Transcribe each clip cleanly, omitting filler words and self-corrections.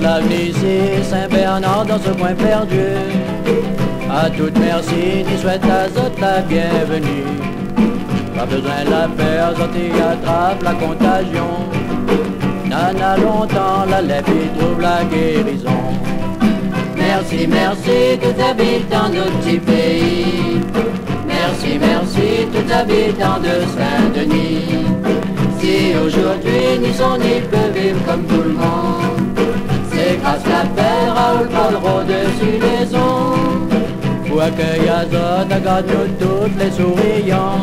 l'avenir ici, Saint-Bernard dans ce coin perdu. À toute merci, ni souhaite à Zot la bienvenue. Pas besoin de la faire, Zot y attrape la contagion. Nana longtemps, la lèvre y trouve la guérison. Merci, merci, tous habitants de notre petit pays. Merci, merci, tous habitants de Saint-Denis. Si aujourd'hui ni son ni peut vivre comme tout le monde, c'est grâce à Père Raoul Paul dessus les ondes. Pour accueillir Zot, regarde-nous toutes les souriants.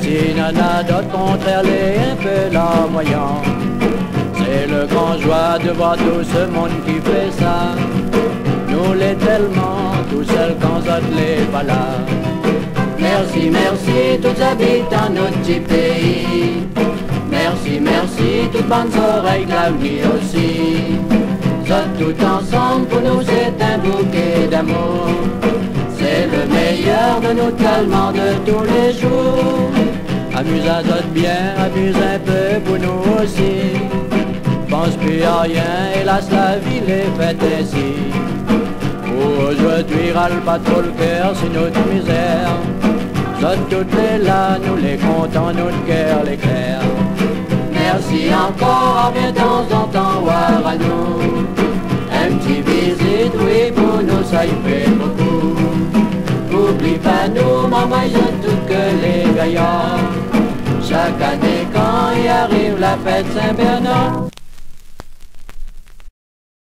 Si Nana d'autres contraire les un peu larmoyants. C'est le grand joie de voir tout ce monde qui fait ça. Nous l'est tellement, tout seul quand Zot n'est pas là. Merci, merci, tous habitants de notre petit pays. Merci, merci, toutes bonnes oreilles de l'avenir aussi. Zot tout ensemble, pour nous c'est un bouquet d'amour. C'est le meilleur de nous tellement de tous les jours. Amuse à Zot bien, amuse un peu pour nous aussi. Pense plus à rien, hélas la ville est faite ainsi. Pour aujourd'hui râle pas trop le cœur, c'est notre misère. Zot toutes les là, nous les comptons, notre cœur l'éclair. Merci encore, reviens de temps en temps voir à nous. Un petit visite, oui, pour nous ça y fait beaucoup. Oublie pas nous, maman, je tout que les gaillards. Chaque année quand y arrive la fête Saint-Bernard.